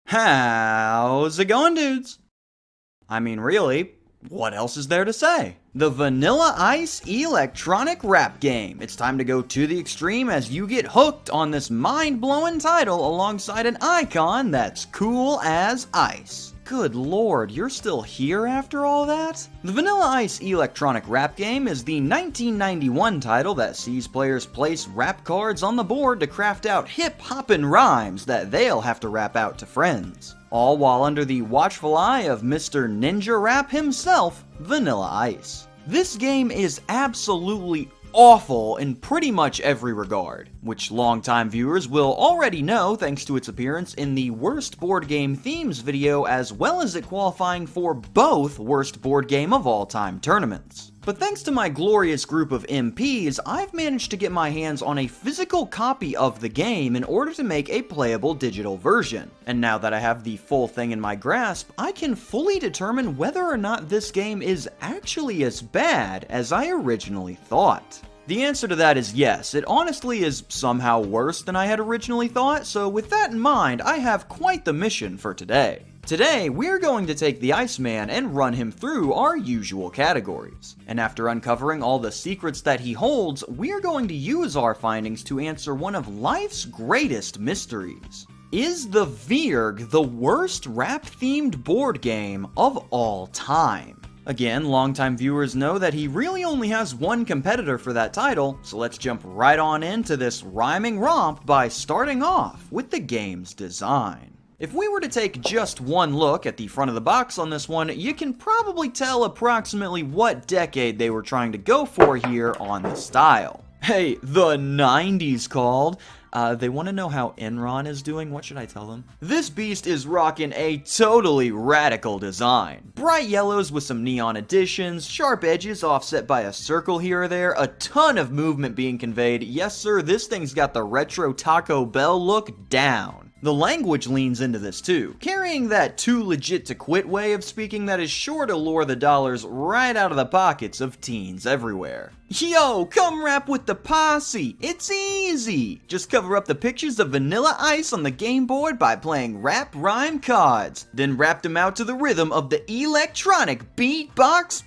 How's it going, dudes? I mean, really, what else is there to say? The Vanilla Ice electronic rap game. It's time to go to the extreme as you get hooked on this mind-blowing title alongside an icon that's cool as ice. Good lord, you're still here after all that? The Vanilla Ice electronic rap game is the 1991 title that sees players place rap cards on the board to craft out hip-hoppin' rhymes that they'll have to rap out to friends. All while under the watchful eye of Mr. Ninja Rap himself, Vanilla Ice. This game is absolutely awful in pretty much every regard, which longtime viewers will already know thanks to its appearance in the Worst Board Game Themes video, as well as it qualifying for both Worst Board Game of All Time tournaments. But thanks to my glorious group of MPs, I've managed to get my hands on a physical copy of the game in order to make a playable digital version. And now that I have the full thing in my grasp, I can fully determine whether or not this game is actually as bad as I originally thought. The answer to that is yes, it honestly is somehow worse than I had originally thought, so with that in mind, I have quite the mission for today. Today, we're going to take the Iceman and run him through our usual categories. And after uncovering all the secrets that he holds, we're going to use our findings to answer one of life's greatest mysteries. Is the Virg the worst rap-themed board game of all time? Again, longtime viewers know that he really only has one competitor for that title, so let's jump right on into this rhyming romp by starting off with the game's design. If we were to take just one look at the front of the box on this one, you can probably tell approximately what decade they were trying to go for here on the style. Hey, the 90s called. They want to know how Enron is doing. What should I tell them? This beast is rocking a totally radical design. Bright yellows with some neon additions, sharp edges offset by a circle here or there, a ton of movement being conveyed. Yes sir, this thing's got the retro Taco Bell look down. The language leans into this too, carrying that too legit to quit way of speaking that is sure to lure the dollars right out of the pockets of teens everywhere. Yo, come rap with the posse, it's easy! Just cover up the pictures of Vanilla Ice on the game board by playing rap rhyme cards, then rap them out to the rhythm of the electronic beatbox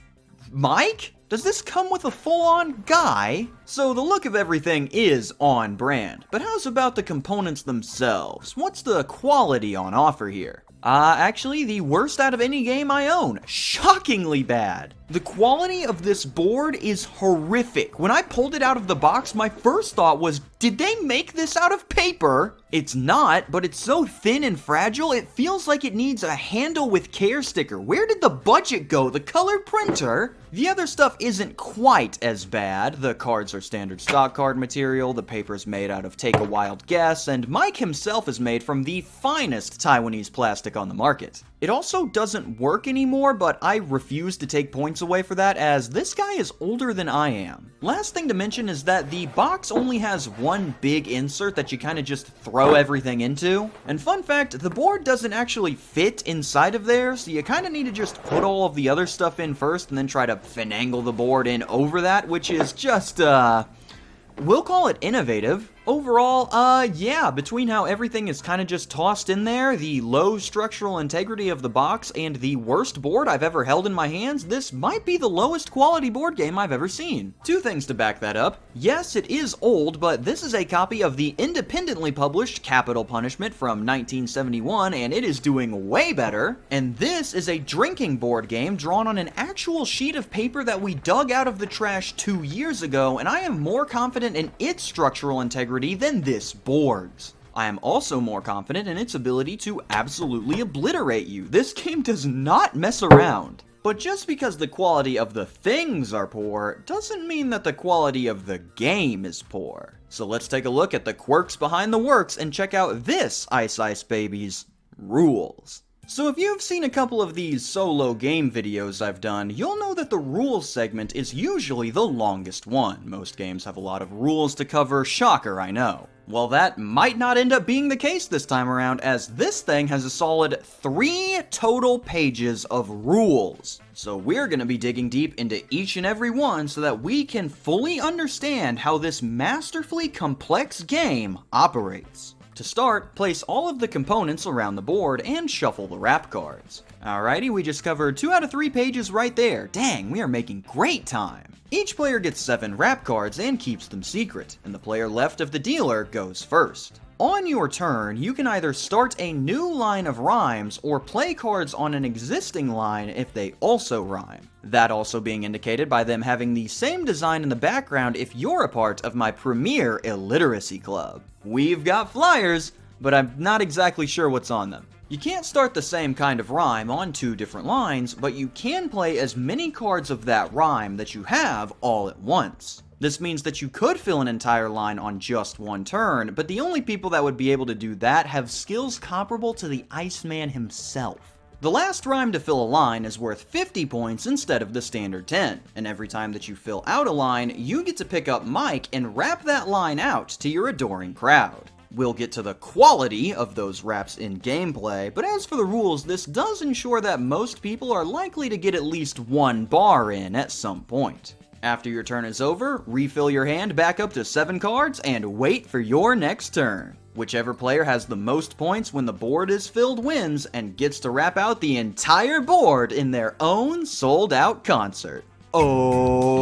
mic? Does this come with a full-on guy? So the look of everything is on brand, but how's about the components themselves? What's the quality on offer here? Actually, the worst out of any game I own. Shockingly bad. The quality of this board is horrific. When I pulled it out of the box, my first thought was, did they make this out of paper? It's not, but it's so thin and fragile, it feels like it needs a handle with care sticker. Where did the budget go? The colored printer? The other stuff isn't quite as bad. The cards are standard stock card material, the paper's made out of Take a Wild Guess, and Mike himself is made from the finest Taiwanese plastic on the market. It also doesn't work anymore, but I refuse to take points away for that as this guy is older than I am. Last thing to mention is that the box only has one big insert that you kind of just throw everything into. And fun fact, the board doesn't actually fit inside of there, so you kind of need to just put all of the other stuff in first and then try to finagle the board in over that, which is just, we'll call it innovative. Overall, yeah, between how everything is kind of just tossed in there, the low structural integrity of the box, and the worst board I've ever held in my hands, this might be the lowest quality board game I've ever seen. Two things to back that up. Yes, it is old, but this is a copy of the independently published Capital Punishment from 1971, and it is doing way better. And this is a drinking board game drawn on an actual sheet of paper that we dug out of the trash 2 years ago, and I am more confident in its structural integrity than this board's. I am also more confident in its ability to absolutely obliterate you. This game does not mess around. But just because the quality of the things are poor, doesn't mean that the quality of the game is poor. So let's take a look at the quirks behind the works and check out this Ice Ice Baby's rules. So if you've seen a couple of these solo game videos I've done, you'll know that the rules segment is usually the longest one. Most games have a lot of rules to cover, shocker, I know. Well, that might not end up being the case this time around, as this thing has a solid 3 total pages of rules. So we're going to be digging deep into each and every one so that we can fully understand how this masterfully complex game operates. To start, place all of the components around the board and shuffle the rap cards. Alrighty, we just covered 2 out of 3 pages right there. Dang, we are making great time. Each player gets 7 rap cards and keeps them secret, and the player left of the dealer goes first. On your turn, you can either start a new line of rhymes or play cards on an existing line if they also rhyme. That also being indicated by them having the same design in the background if you're a part of my premier illiteracy club. We've got flyers, but I'm not exactly sure what's on them. You can't start the same kind of rhyme on 2 different lines, but you can play as many cards of that rhyme that you have all at once. This means that you could fill an entire line on just one turn, but the only people that would be able to do that have skills comparable to the Iceman himself. The last rhyme to fill a line is worth 50 points instead of the standard 10, and every time that you fill out a line, you get to pick up Mike and rap that line out to your adoring crowd. We'll get to the quality of those raps in gameplay, but as for the rules, this does ensure that most people are likely to get at least 1 bar in at some point. After your turn is over, refill your hand back up to 7 cards and wait for your next turn. Whichever player has the most points when the board is filled wins and gets to rap out the entire board in their own sold-out concert. Oh,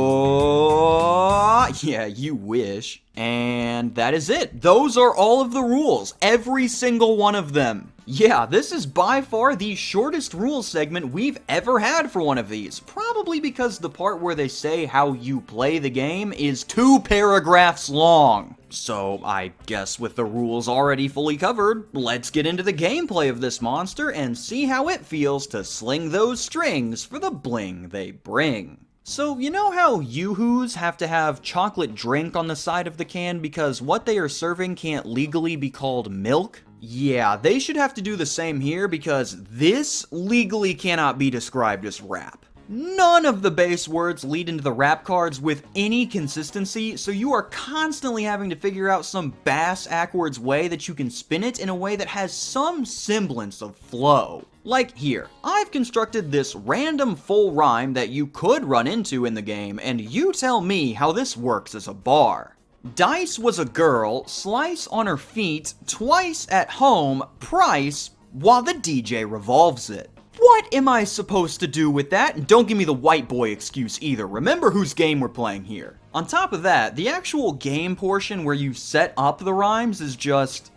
yeah, you wish. And that is it. Those are all of the rules. Every single one of them. Yeah, this is by far the shortest rules segment we've ever had for one of these. Probably because the part where they say how you play the game is 2 paragraphs long. So I guess with the rules already fully covered, let's get into the gameplay of this monster and see how it feels to sling those strings for the bling they bring. So, you know how Yoo-Hoos have to have chocolate drink on the side of the can because what they are serving can't legally be called milk? Yeah, they should have to do the same here because this legally cannot be described as rap. None of the base words lead into the rap cards with any consistency, so you are constantly having to figure out some bass-ackwards way that you can spin it in a way that has some semblance of flow. Like here, I've constructed this random full rhyme that you could run into in the game, and you tell me how this works as a bar. Dice was a girl, slice on her feet, twice at home, price, while the DJ revolves it. What am I supposed to do with that? And don't give me the white boy excuse either. Remember whose game we're playing here. On top of that, the actual game portion where you set up the rhymes is just...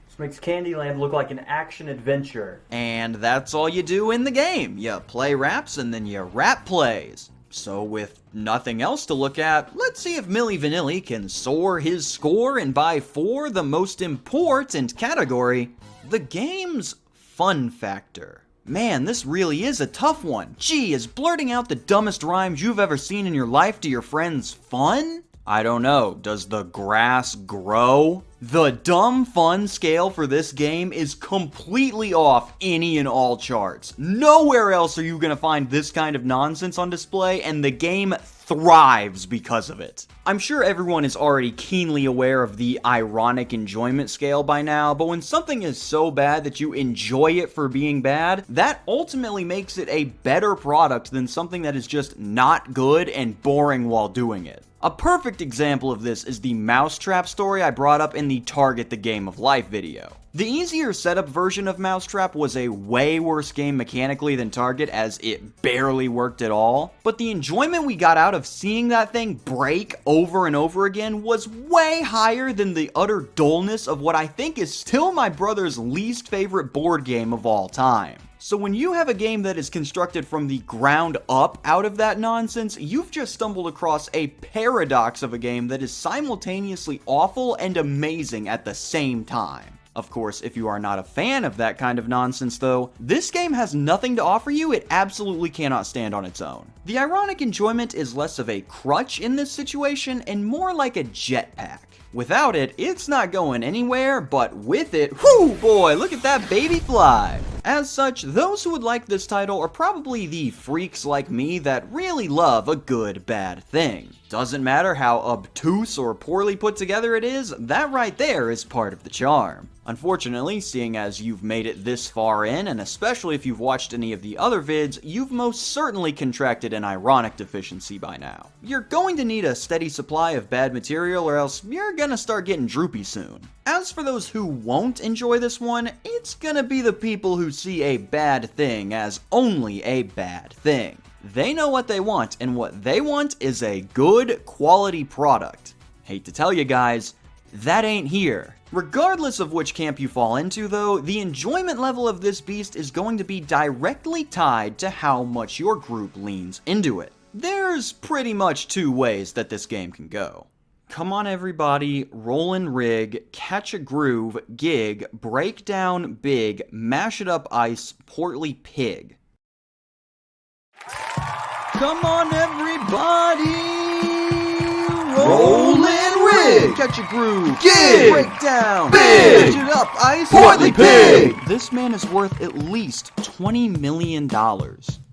This makes Candyland look like an action-adventure. And that's all you do in the game. You play raps and then you rap plays. So with nothing else to look at, let's see if Milli Vanilli can soar his score and by 4 the most important category, the game's fun factor. Man, this really is a tough one. Gee, is blurting out the dumbest rhymes you've ever seen in your life to your friends fun? I don't know. Does the grass grow? The dumb fun scale for this game is completely off any and all charts. Nowhere else are you gonna find this kind of nonsense on display, and the game thrives because of it. I'm sure everyone is already keenly aware of the ironic enjoyment scale by now, but when something is so bad that you enjoy it for being bad, that ultimately makes it a better product than something that is just not good and boring while doing it. A perfect example of this is the Mousetrap story I brought up in the Target the Game of Life video. The easier setup version of Mousetrap was a way worse game mechanically than Target, as it barely worked at all, but the enjoyment we got out of seeing that thing break over and over again was way higher than the utter dullness of what I think is still my brother's least favorite board game of all time. So when you have a game that is constructed from the ground up out of that nonsense, you've just stumbled across a paradox of a game that is simultaneously awful and amazing at the same time. Of course, if you are not a fan of that kind of nonsense though, this game has nothing to offer you. It absolutely cannot stand on its own. The ironic enjoyment is less of a crutch in this situation and more like a jetpack. Without it, it's not going anywhere, but with it, whoo boy, look at that baby fly! As such, those who would like this title are probably the freaks like me that really love a good bad thing. Doesn't matter how obtuse or poorly put together it is, that right there is part of the charm. Unfortunately, seeing as you've made it this far in, and especially if you've watched any of the other vids, you've most certainly contracted an ironic deficiency by now. You're going to need a steady supply of bad material or else you're gonna start getting droopy soon. As for those who won't enjoy this one, it's gonna be the people who see a bad thing as only a bad thing. They know what they want, and what they want is a good quality product. Hate to tell you guys, that ain't here. Regardless of which camp you fall into though, the enjoyment level of this beast is going to be directly tied to how much your group leans into it. There's pretty much two ways that this game can go. Come on everybody, roll and rig, catch a groove, gig, break down big, mash it up ice, portly pig. Come on everybody, roll and rig, catch a groove, gig, break down big, mash it up ice, portly pig. This man is worth at least $20 million.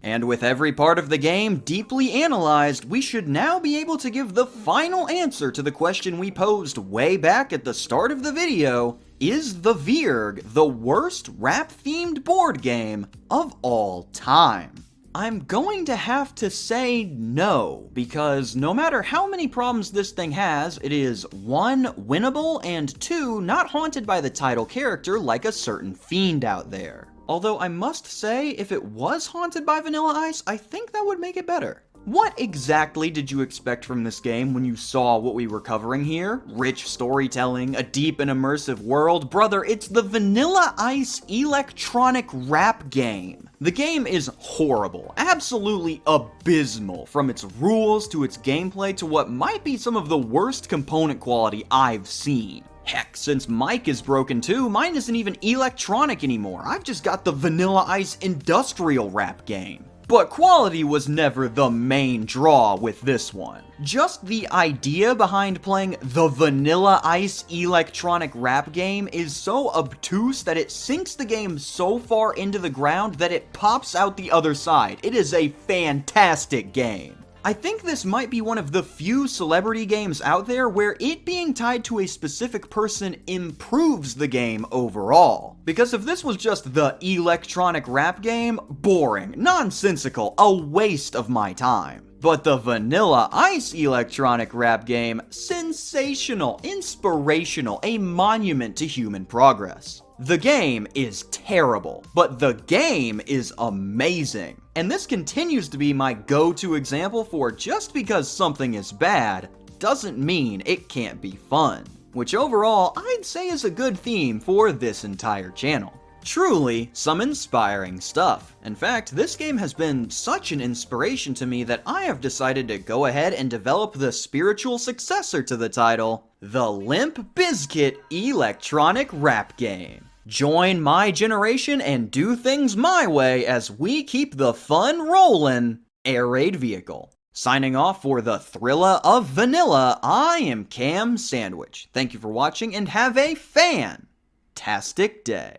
And with every part of the game deeply analyzed, we should now be able to give the final answer to the question we posed way back at the start of the video. Is the Virg the worst rap-themed board game of all time? I'm going to have to say no, because no matter how many problems this thing has, it is 1, winnable, and 2, not haunted by the title character like a certain fiend out there. Although I must say, if it was haunted by Vanilla Ice, I think that would make it better. What exactly did you expect from this game when you saw what we were covering here? Rich storytelling, a deep and immersive world? Brother, it's the Vanilla Ice electronic rap game. The game is horrible, absolutely abysmal, from its rules to its gameplay to what might be some of the worst component quality I've seen. Heck, since Mike is broken too, mine isn't even electronic anymore. I've just got the Vanilla Ice industrial rap game. But quality was never the main draw with this one. Just the idea behind playing the Vanilla Ice electronic rap game is so obtuse that it sinks the game so far into the ground that it pops out the other side. It is a fantastic game. I think this might be one of the few celebrity games out there where it being tied to a specific person improves the game overall. Because if this was just the electronic rap game, boring, nonsensical, a waste of my time. But the Vanilla Ice electronic rap game, sensational, inspirational, a monument to human progress. The game is terrible, but the game is amazing. And this continues to be my go-to example for just because something is bad doesn't mean it can't be fun. Which overall, I'd say is a good theme for this entire channel. Truly, some inspiring stuff. In fact, this game has been such an inspiration to me that I have decided to go ahead and develop the spiritual successor to the title, the Limp Bizkit electronic rap game. Join my generation and do things my way as we keep the fun rollin'. Air Raid Vehicle. Signing off for the Thrilla of Vanilla, I am KamSandwich. Thank you for watching and have a fantastic day.